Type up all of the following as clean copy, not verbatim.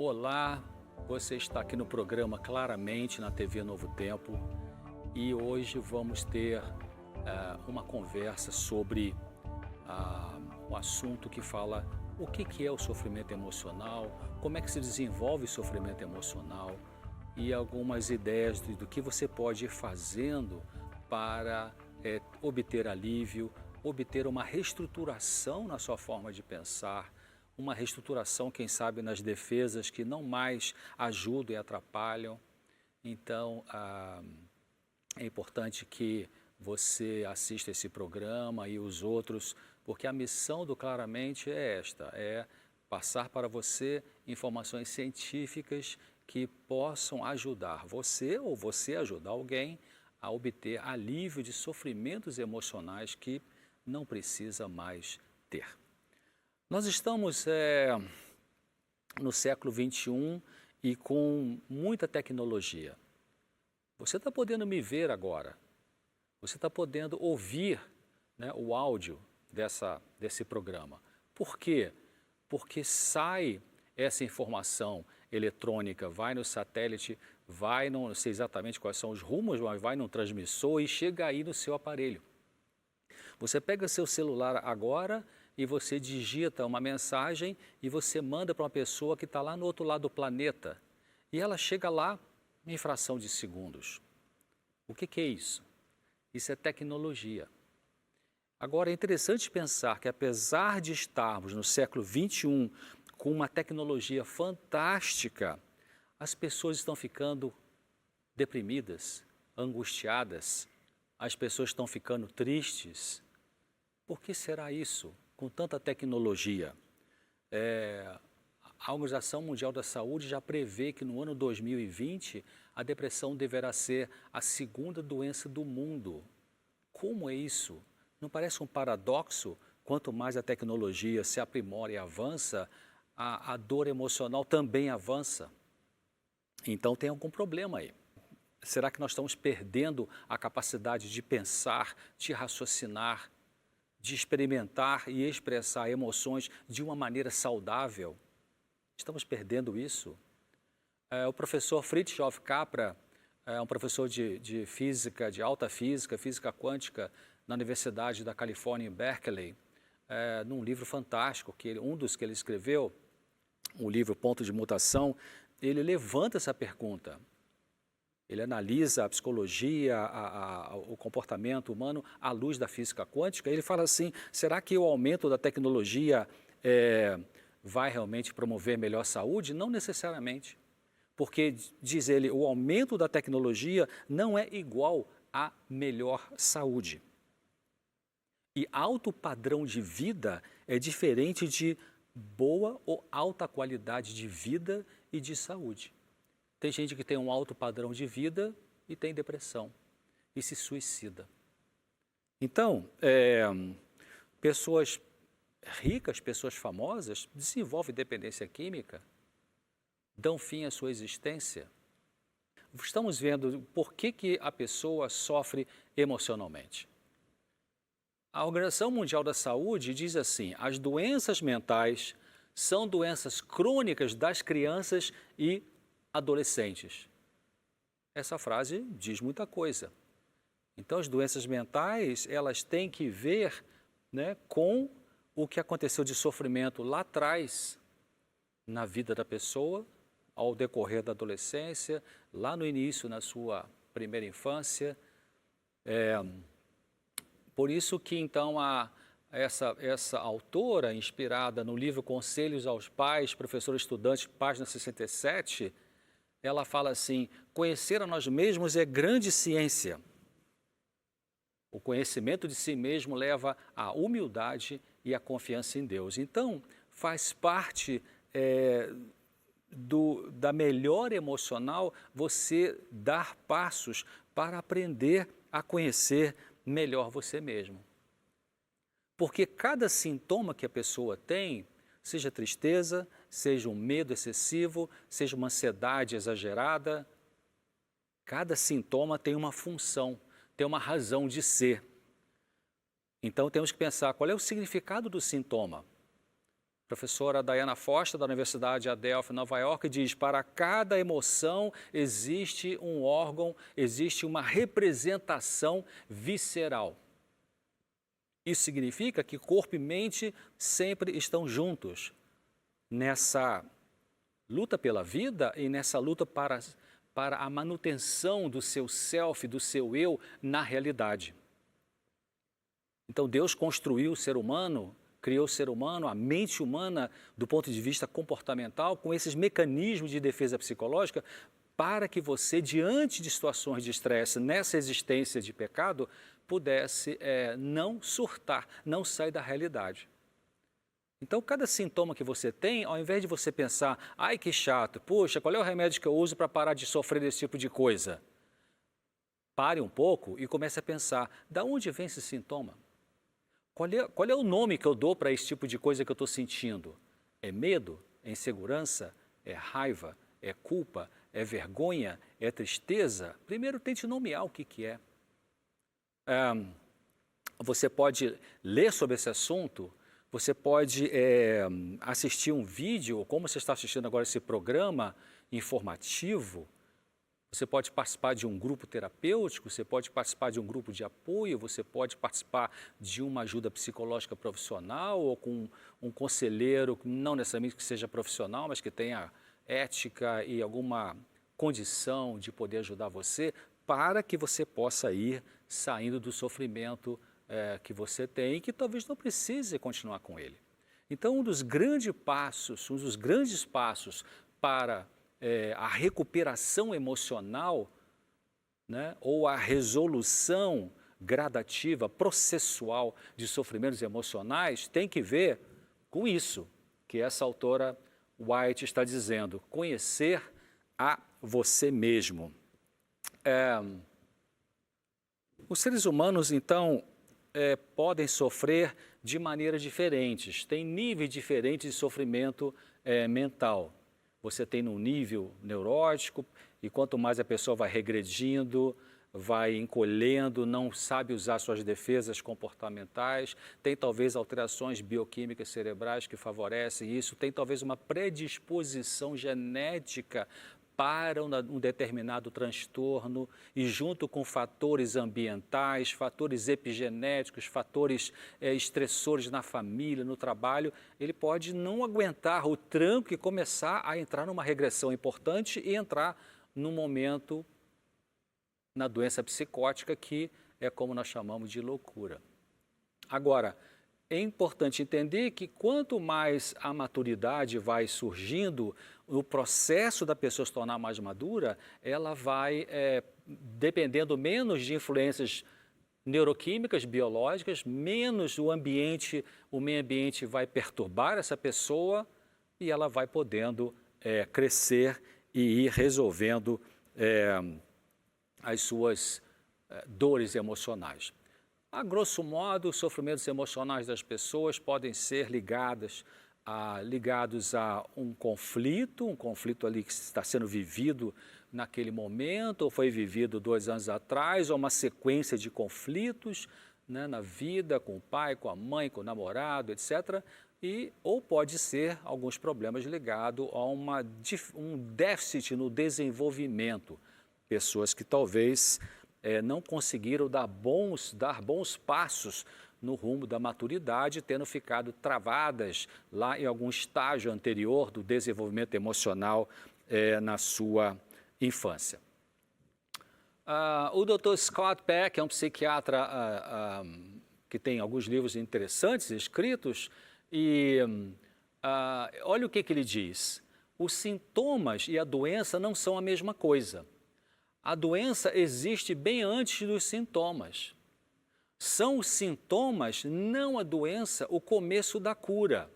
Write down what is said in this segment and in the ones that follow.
Olá, você está aqui no programa Claramente na TV Novo Tempo e hoje vamos ter uma conversa sobre um assunto que fala o que é o sofrimento emocional, como é que se desenvolve o sofrimento emocional e algumas ideias do que você pode ir fazendo para obter alívio, obter uma reestruturação na sua forma de pensar, uma reestruturação, quem sabe, nas defesas que não mais ajudam e atrapalham. Então, é importante que você assista esse programa e os outros, porque a missão do Claramente é esta, é passar para você informações científicas que possam ajudar você ou você ajudar alguém a obter alívio de sofrimentos emocionais que não precisa mais ter. Nós estamos no século XXI e com muita tecnologia. Você está podendo me ver agora, você está podendo ouvir, né, o áudio desse programa. Por quê? Porque sai essa informação eletrônica, vai no satélite, não sei exatamente quais são os rumos, mas vai no transmissor e chega aí no seu aparelho. Você pega seu celular agora e você digita uma mensagem e você manda para uma pessoa que está lá no outro lado do planeta. E ela chega lá em fração de segundos. O que é isso? Isso é tecnologia. Agora, é interessante pensar que apesar de estarmos no século XXI com uma tecnologia fantástica, as pessoas estão ficando deprimidas, angustiadas, as pessoas estão ficando tristes. Por que será isso? Com tanta tecnologia? A Organização Mundial da Saúde já prevê que no ano 2020 a depressão deverá ser a segunda doença do mundo. Como é isso? Não parece um paradoxo? Quanto mais a tecnologia se aprimora e avança, a dor emocional também avança. Então tem algum problema aí. Será que nós estamos perdendo a capacidade de pensar, de raciocinar, de experimentar e expressar emoções de uma maneira saudável? Estamos perdendo isso? O professor Fritjof Capra, um professor de física, de alta física, física quântica, na Universidade da Califórnia em Berkeley, num livro fantástico, um dos que ele escreveu, o livro Ponto de Mutação, ele levanta essa pergunta. Ele analisa a psicologia, o comportamento humano à luz da física quântica. Ele fala assim, será que o aumento da tecnologia vai realmente promover melhor saúde? Não necessariamente, porque, diz ele, o aumento da tecnologia não é igual a melhor saúde. E alto padrão de vida é diferente de boa ou alta qualidade de vida e de saúde. Tem gente que tem um alto padrão de vida e tem depressão e se suicida. Então, pessoas ricas, pessoas famosas, desenvolvem dependência química, dão fim à sua existência. Estamos vendo por que a pessoa sofre emocionalmente. A Organização Mundial da Saúde diz assim, as doenças mentais são doenças crônicas das crianças e adolescentes. Essa frase diz muita coisa. Então, as doenças mentais, elas têm que ver, né, com o que aconteceu de sofrimento lá atrás, na vida da pessoa, ao decorrer da adolescência, lá no início, na sua primeira infância. Por isso que, então, essa autora, inspirada no livro Conselhos aos Pais, Professor Estudante, página 67, ela fala assim, conhecer a nós mesmos é grande ciência. O conhecimento de si mesmo leva à humildade e à confiança em Deus. Então, faz parte da melhora emocional você dar passos para aprender a conhecer melhor você mesmo. Porque cada sintoma que a pessoa tem, seja tristeza, seja um medo excessivo, seja uma ansiedade exagerada, cada sintoma tem uma função, tem uma razão de ser. Então temos que pensar qual é o significado do sintoma. Professora Diana Foster, da Universidade Adelphi, Nova York, diz: para cada emoção existe um órgão, existe uma representação visceral. Isso significa que corpo e mente sempre estão juntos nessa luta pela vida e nessa luta para a manutenção do seu self, do seu eu na realidade. Então Deus construiu o ser humano, criou o ser humano, a mente humana, do ponto de vista comportamental, com esses mecanismos de defesa psicológica, para que você, diante de situações de estresse, nessa existência de pecado, pudesse não surtar, não sair da realidade. Então, cada sintoma que você tem, ao invés de você pensar: ai, que chato, puxa, qual é o remédio que eu uso para parar de sofrer desse tipo de coisa? Pare um pouco e comece a pensar: de onde vem esse sintoma? Qual é o nome que eu dou para esse tipo de coisa que eu estou sentindo? É medo? É insegurança? É raiva? É culpa? É vergonha? É tristeza? Primeiro, tente nomear o que é. Você pode ler sobre esse assunto, você pode assistir um vídeo, como você está assistindo agora esse programa informativo, você pode participar de um grupo terapêutico, você pode participar de um grupo de apoio, você pode participar de uma ajuda psicológica profissional ou com um conselheiro, não necessariamente que seja profissional, mas que tenha ética e alguma condição de poder ajudar você, para que você possa ir saindo do sofrimento que você tem e que talvez não precise continuar com ele. Então, um dos grandes passos para a recuperação emocional, né, ou a resolução gradativa, processual de sofrimentos emocionais, tem que ver com isso que essa autora White está dizendo: conhecer a você mesmo. Os seres humanos, então, podem sofrer de maneiras diferentes, tem níveis diferentes de sofrimento mental. Você tem um nível neurótico e quanto mais a pessoa vai regredindo, vai encolhendo, não sabe usar suas defesas comportamentais, tem talvez alterações bioquímicas cerebrais que favorecem isso, tem talvez uma predisposição genética para um determinado transtorno e junto com fatores ambientais, fatores epigenéticos, fatores estressores na família, no trabalho, ele pode não aguentar o tranco e começar a entrar numa regressão importante e entrar num momento na doença psicótica que é como nós chamamos de loucura. Agora, é importante entender que quanto mais a maturidade vai surgindo, o processo da pessoa se tornar mais madura, ela vai dependendo menos de influências neuroquímicas, biológicas, menos o meio ambiente vai perturbar essa pessoa e ela vai podendo crescer e ir resolvendo as suas dores emocionais. A grosso modo, os sofrimentos emocionais das pessoas podem ser ligados a um conflito ali que está sendo vivido naquele momento, ou foi vivido 2 anos atrás, ou uma sequência de conflitos, né, na vida, com o pai, com a mãe, com o namorado, etc. Ou pode ser alguns problemas ligados a um déficit no desenvolvimento. Pessoas que talvez não conseguiram dar bons passos no rumo da maturidade, tendo ficado travadas lá em algum estágio anterior do desenvolvimento emocional na sua infância. O Dr. Scott Peck é um psiquiatra que tem alguns livros interessantes escritos e olha o que ele diz: os sintomas e a doença não são a mesma coisa. A doença existe bem antes dos sintomas. São os sintomas, não a doença, o começo da cura.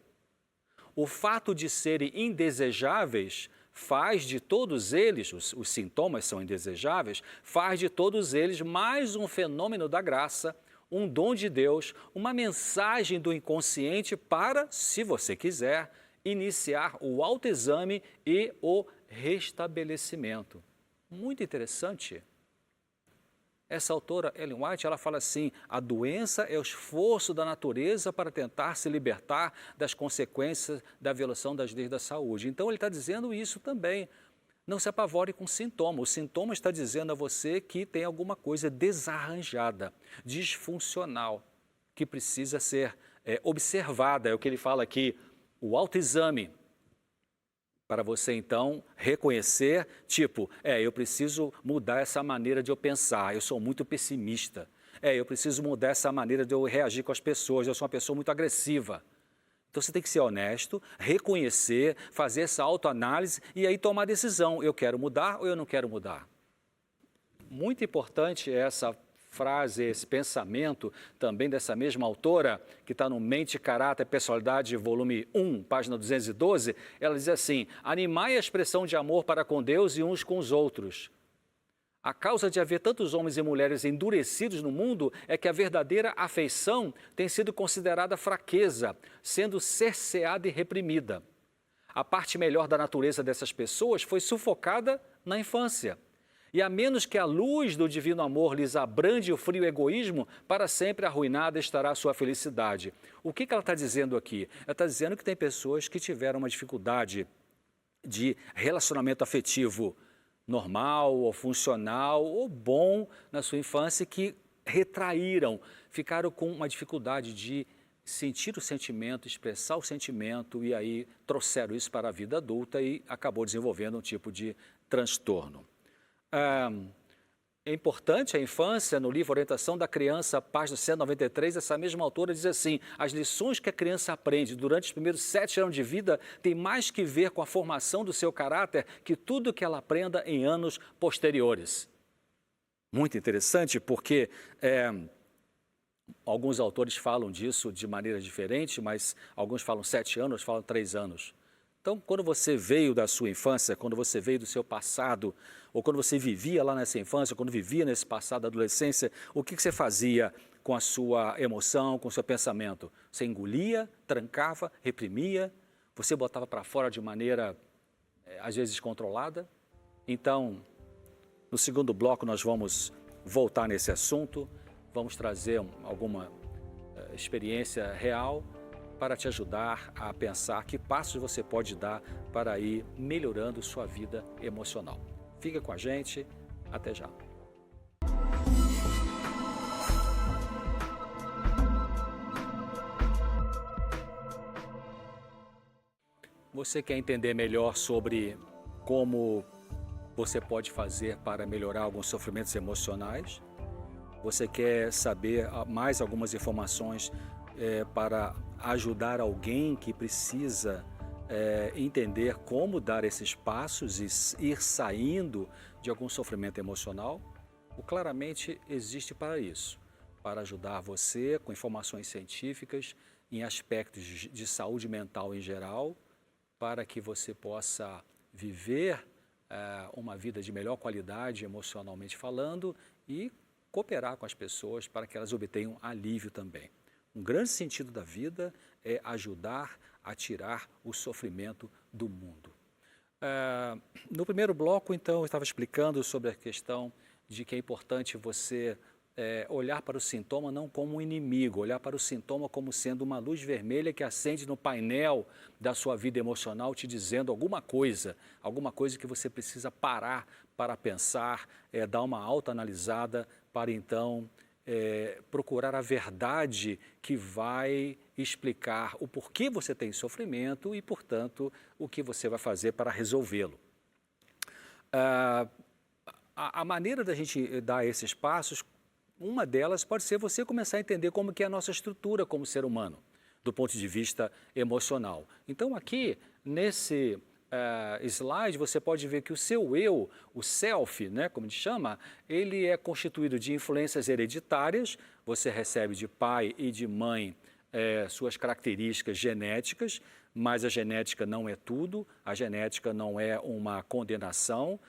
O fato de serem indesejáveis faz de todos eles, os sintomas são indesejáveis, faz de todos eles mais um fenômeno da graça, um dom de Deus, uma mensagem do inconsciente para, se você quiser, iniciar o autoexame e o restabelecimento. Muito interessante. Essa autora, Ellen White, ela fala assim, a doença é o esforço da natureza para tentar se libertar das consequências da violação das leis da saúde. Então, ele está dizendo isso também. Não se apavore com sintoma. O sintoma está dizendo a você que tem alguma coisa desarranjada, disfuncional, que precisa ser observada. É o que ele fala aqui, o autoexame. Para você, então, reconhecer, tipo, eu preciso mudar essa maneira de eu pensar, eu sou muito pessimista. Eu preciso mudar essa maneira de eu reagir com as pessoas, eu sou uma pessoa muito agressiva. Então, você tem que ser honesto, reconhecer, fazer essa autoanálise e aí tomar a decisão, eu quero mudar ou eu não quero mudar. Muito importante essa frase, esse pensamento também dessa mesma autora, que está no Mente, Caráter, Personalidade, volume 1, página 212, ela diz assim, animai a expressão de amor para com Deus e uns com os outros. A causa de haver tantos homens e mulheres endurecidos no mundo é que a verdadeira afeição tem sido considerada fraqueza, sendo cerceada e reprimida. A parte melhor da natureza dessas pessoas foi sufocada na infância. E a menos que a luz do divino amor lhes abrande o frio egoísmo, para sempre arruinada estará a sua felicidade. O que ela está dizendo aqui? Ela está dizendo que tem pessoas que tiveram uma dificuldade de relacionamento afetivo normal, ou funcional, ou bom na sua infância, que retraíram, ficaram com uma dificuldade de sentir o sentimento, expressar o sentimento, e aí trouxeram isso para a vida adulta e acabou desenvolvendo um tipo de transtorno. É importante a infância, no livro Orientação da Criança, página 193, essa mesma autora diz assim, as lições que a criança aprende durante os primeiros 7 anos de vida têm mais que ver com a formação do seu caráter que tudo que ela aprenda em anos posteriores. Muito interessante porque alguns autores falam disso de maneira diferente, mas alguns falam 7 anos, outros falam 3 anos. Então, quando você veio da sua infância, quando você veio do seu passado, ou quando você vivia lá nessa infância, quando vivia nesse passado da adolescência, o que você fazia com a sua emoção, com o seu pensamento? Você engolia, trancava, reprimia, você botava para fora de maneira, às vezes, controlada? Então, no segundo bloco nós vamos voltar nesse assunto, vamos trazer alguma experiência real, para te ajudar a pensar que passos você pode dar para ir melhorando sua vida emocional. Fica com a gente, até já. Você quer entender melhor sobre como você pode fazer para melhorar alguns sofrimentos emocionais? Você quer saber mais algumas informações para ajudar alguém que precisa entender como dar esses passos e ir saindo de algum sofrimento emocional? O Claramente existe para isso, para ajudar você com informações científicas em aspectos de saúde mental em geral, para que você possa viver uma vida de melhor qualidade emocionalmente falando e cooperar com as pessoas para que elas obtenham alívio também. Um grande sentido da vida é ajudar a tirar o sofrimento do mundo. No primeiro bloco, então, eu estava explicando sobre a questão de que é importante você olhar para o sintoma não como um inimigo, olhar para o sintoma como sendo uma luz vermelha que acende no painel da sua vida emocional, te dizendo alguma coisa que você precisa parar para pensar, dar uma autoanalisada para então procurar a verdade que vai explicar o porquê você tem sofrimento e, portanto, o que você vai fazer para resolvê-lo. A maneira da gente dar esses passos, uma delas pode ser você começar a entender como que é a nossa estrutura como ser humano, do ponto de vista emocional. Então, aqui, nesse slide, você pode ver que o seu eu, o self, né, como a gente chama, ele é constituído de influências hereditárias, você recebe de pai e de mãe suas características genéticas, mas a genética não é tudo, a genética não é uma condenação.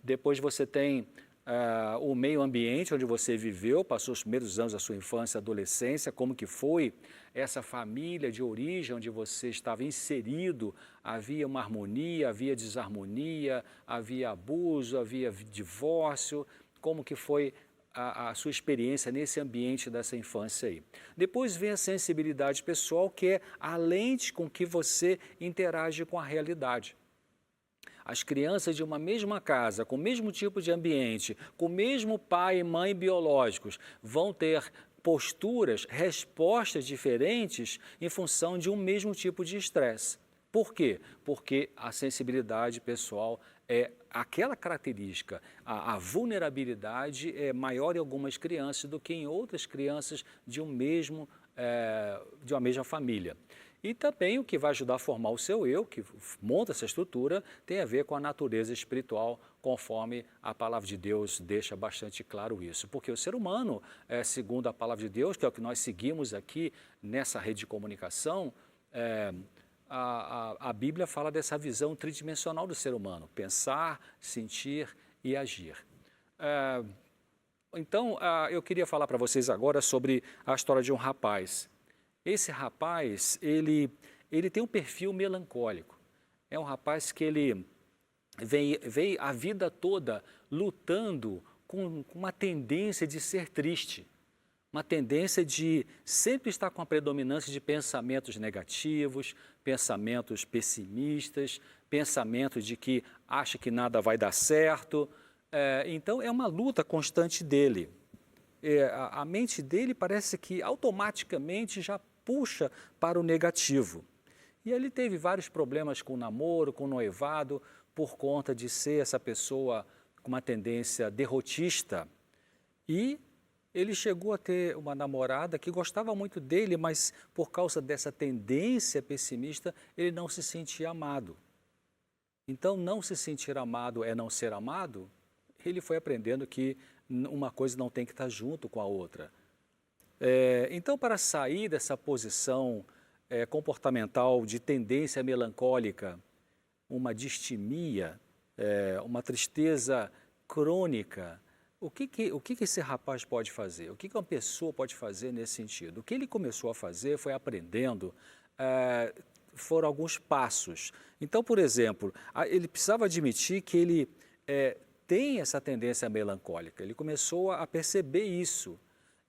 Depois você tem o meio ambiente onde você viveu, passou os primeiros anos da sua infância e adolescência, como que foi essa família de origem onde você estava inserido, havia uma harmonia, havia desarmonia, havia abuso, havia divórcio, como que foi a sua experiência nesse ambiente dessa infância aí. Depois vem a sensibilidade pessoal, que é a lente com que você interage com a realidade. As crianças de uma mesma casa, com o mesmo tipo de ambiente, com o mesmo pai e mãe biológicos, vão ter posturas, respostas diferentes em função de um mesmo tipo de estresse. Por quê? Porque a sensibilidade pessoal é aquela característica, a vulnerabilidade é maior em algumas crianças do que em outras crianças de uma mesma família. E também o que vai ajudar a formar o seu eu, que monta essa estrutura, tem a ver com a natureza espiritual, conforme a palavra de Deus deixa bastante claro isso. Porque o ser humano, segundo a palavra de Deus, que é o que nós seguimos aqui nessa rede de comunicação, a Bíblia fala dessa visão tridimensional do ser humano, pensar, sentir e agir. Então, eu queria falar para vocês agora sobre a história de um rapaz. Esse rapaz, ele tem um perfil melancólico. É um rapaz que ele vem a vida toda lutando com uma tendência de ser triste, uma tendência de sempre estar com a predominância de pensamentos negativos, pensamentos pessimistas, pensamentos de que acha que nada vai dar certo. Então, é uma luta constante dele. A mente dele parece que automaticamente já puxa para o negativo. E ele teve vários problemas com o namoro, com o noivado, por conta de ser essa pessoa com uma tendência derrotista. E ele chegou a ter uma namorada que gostava muito dele, mas por causa dessa tendência pessimista, ele não se sentia amado. Então, não se sentir amado é não ser amado. Ele foi aprendendo que uma coisa não tem que estar junto com a outra. Então, para sair dessa posição comportamental de tendência melancólica, uma distimia, uma tristeza crônica, o que esse rapaz pode fazer? O que uma pessoa pode fazer nesse sentido? O que ele começou a fazer foi aprendendo, foram alguns passos. Então, por exemplo, ele precisava admitir que ele tem essa tendência melancólica. Ele começou a perceber isso.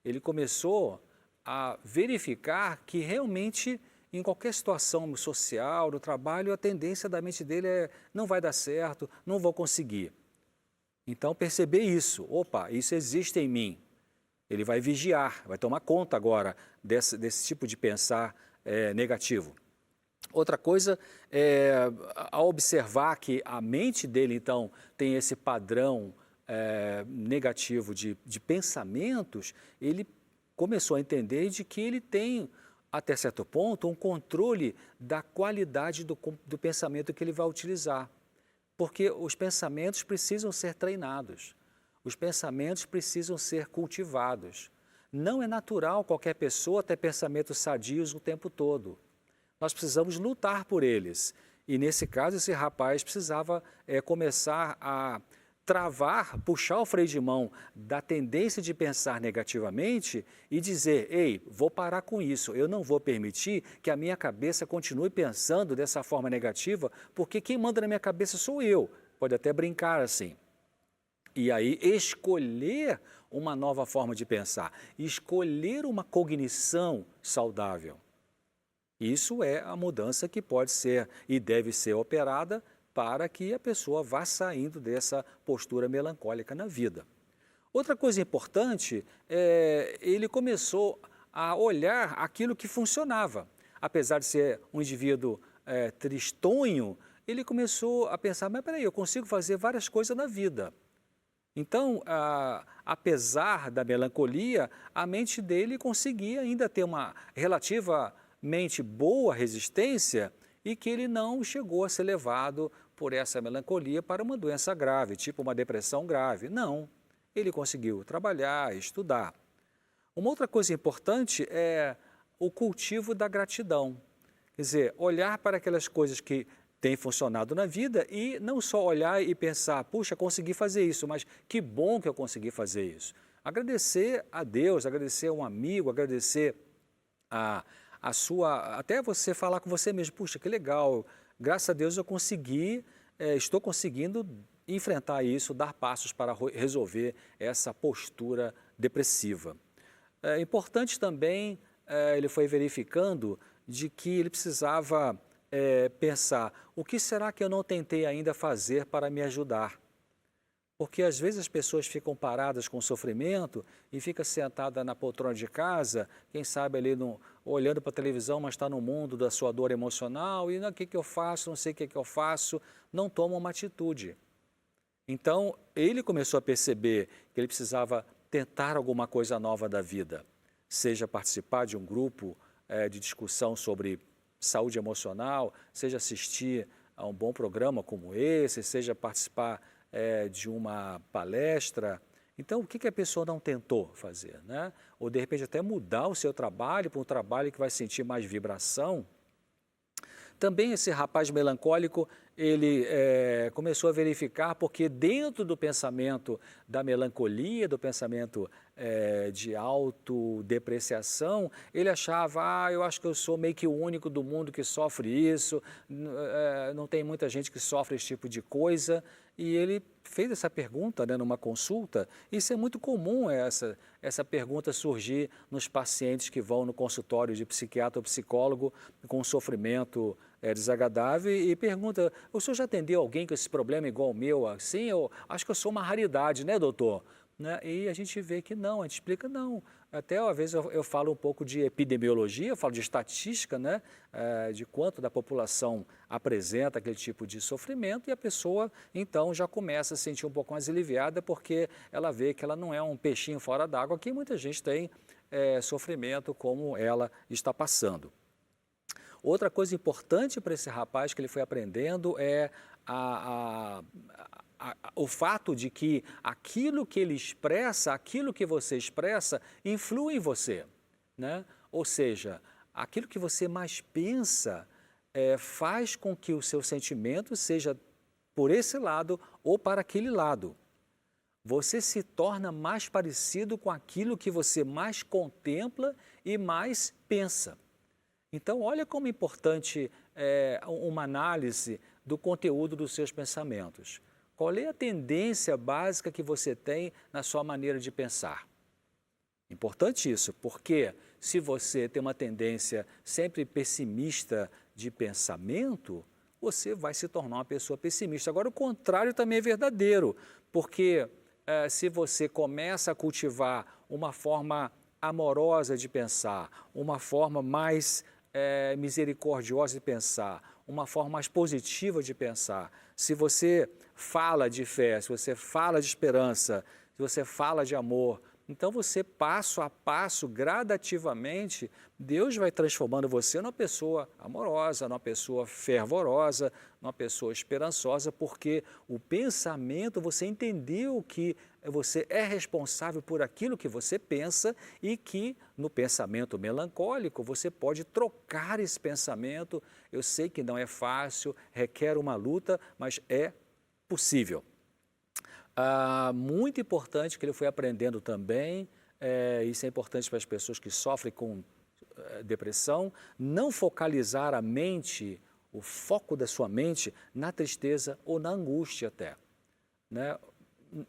Ele começou a verificar que realmente, em qualquer situação social, no trabalho, a tendência da mente dele é não vai dar certo, não vou conseguir. Então, perceber isso. Opa, isso existe em mim. Ele vai vigiar, vai tomar conta agora desse tipo de pensar negativo. Outra coisa é, ao observar que a mente dele, então, tem esse padrão negativo de pensamentos, ele começou a entender de que ele tem, até certo ponto, um controle da qualidade do pensamento que ele vai utilizar. Porque os pensamentos precisam ser treinados, os pensamentos precisam ser cultivados. Não é natural qualquer pessoa ter pensamentos sadios o tempo todo. Nós precisamos lutar por eles. E, nesse caso, esse rapaz precisava começar a travar, puxar o freio de mão da tendência de pensar negativamente e dizer, ei, vou parar com isso, eu não vou permitir que a minha cabeça continue pensando dessa forma negativa, porque quem manda na minha cabeça sou eu. Pode até brincar assim. E aí escolher uma nova forma de pensar, escolher uma cognição saudável. Isso é a mudança que pode ser e deve ser operada para que a pessoa vá saindo dessa postura melancólica na vida. Outra coisa importante ele começou a olhar aquilo que funcionava. Apesar de ser um indivíduo tristonho, ele começou a pensar, mas peraí, eu consigo fazer várias coisas na vida. Então, apesar da melancolia, a mente dele conseguia ainda ter uma relativamente boa resistência e que ele não chegou a ser levado por essa melancolia para uma doença grave, tipo uma depressão grave. Não, ele conseguiu trabalhar, estudar. Uma outra coisa importante é o cultivo da gratidão. Quer dizer, olhar para aquelas coisas que têm funcionado na vida e não só olhar e pensar, puxa, consegui fazer isso, mas que bom que eu consegui fazer isso. Agradecer a Deus, agradecer a um amigo, agradecer até você falar com você mesmo, puxa, que legal, graças a Deus eu consegui, estou conseguindo enfrentar isso, dar passos para resolver essa postura depressiva. É importante também, ele foi verificando de que ele precisava pensar, o que será que eu não tentei ainda fazer para me ajudar? Porque às vezes as pessoas ficam paradas com sofrimento e fica sentada na poltrona de casa, quem sabe ali olhando para a televisão, mas está no mundo da sua dor emocional e o que eu faço, não sei o que eu faço, não toma uma atitude. Então, ele começou a perceber que ele precisava tentar alguma coisa nova da vida, seja participar de um grupo de discussão sobre saúde emocional, seja assistir a um bom programa como esse, seja participar de uma palestra. Então, o que a pessoa não tentou fazer, né? Ou, de repente, até mudar o seu trabalho para um trabalho que vai sentir mais vibração. Também esse rapaz melancólico, ele começou a verificar, porque dentro do pensamento da melancolia, do pensamento de autodepreciação, ele achava, eu acho que eu sou meio que o único do mundo que sofre isso, não tem muita gente que sofre esse tipo de coisa. E ele fez essa pergunta, né, numa consulta. Isso é muito comum, essa pergunta surgir nos pacientes que vão no consultório de psiquiatra ou psicólogo com sofrimento desagradável e pergunta, o senhor já atendeu alguém com esse problema igual o meu? Assim, eu acho que eu sou uma raridade, né, doutor? Né? E a gente vê que não, a gente explica não. Até às vezes eu falo um pouco de epidemiologia, eu falo de estatística, né? De quanto da população apresenta aquele tipo de sofrimento e a pessoa então já começa a se sentir um pouco mais aliviada porque ela vê que ela não é um peixinho fora d'água, que muita gente tem sofrimento como ela está passando. Outra coisa importante para esse rapaz que ele foi aprendendo é o fato de que aquilo que ele expressa, aquilo que você expressa, influi em você, né? Ou seja, aquilo que você mais pensa faz com que o seu sentimento seja por esse lado ou para aquele lado. Você se torna mais parecido com aquilo que você mais contempla e mais pensa. Então, olha como é importante uma análise do conteúdo dos seus pensamentos. Qual é a tendência básica que você tem na sua maneira de pensar? Importante isso, porque se você tem uma tendência sempre pessimista de pensamento, você vai se tornar uma pessoa pessimista. Agora, o contrário também é verdadeiro, porque se você começa a cultivar uma forma amorosa de pensar, uma forma mais misericordiosa de pensar, uma forma mais positiva de pensar, se você fala de fé, se você fala de esperança, se você fala de amor, então você passo a passo, gradativamente, Deus vai transformando você numa pessoa amorosa, numa pessoa fervorosa, numa pessoa esperançosa, porque o pensamento, você entendeu que você é responsável por aquilo que você pensa e que no pensamento melancólico você pode trocar esse pensamento. Eu sei que não é fácil, requer uma luta, mas é possível. Muito importante que ele foi aprendendo também, isso é importante para as pessoas que sofrem com depressão, não focalizar a mente, o foco da sua mente na tristeza ou na angústia até, né?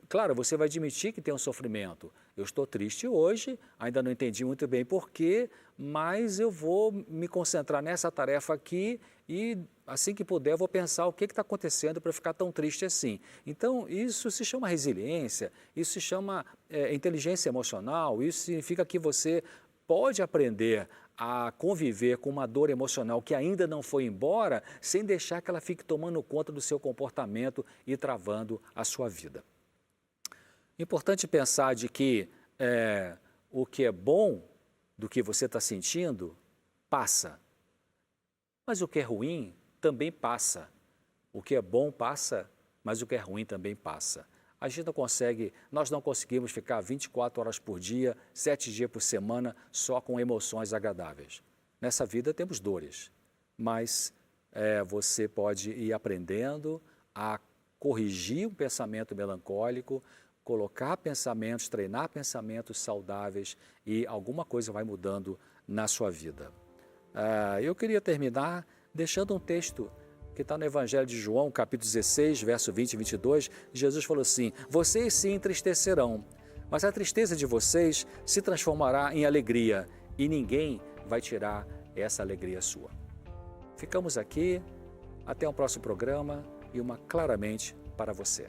Claro, você vai admitir que tem um sofrimento. Eu estou triste hoje, ainda não entendi muito bem porquê, mas eu vou me concentrar nessa tarefa aqui e assim que puder eu vou pensar o que está acontecendo para ficar tão triste assim. Então isso se chama resiliência, isso se chama inteligência emocional, isso significa que você pode aprender a conviver com uma dor emocional que ainda não foi embora, sem deixar que ela fique tomando conta do seu comportamento e travando a sua vida. Importante pensar de que o que é bom do que você está sentindo passa, mas o que é ruim também passa. O que é bom passa, mas o que é ruim também passa. A gente não consegue, nós não conseguimos ficar 24 horas por dia, 7 dias por semana, só com emoções agradáveis. Nessa vida temos dores, mas você pode ir aprendendo a corrigir um pensamento melancólico, colocar pensamentos, treinar pensamentos saudáveis e alguma coisa vai mudando na sua vida. Eu queria terminar deixando um texto que está no Evangelho de João, capítulo 16, verso 20 e 22, Jesus falou assim: vocês se entristecerão, mas a tristeza de vocês se transformará em alegria e ninguém vai tirar essa alegria sua. Ficamos aqui, até o próximo programa e uma claramente para você.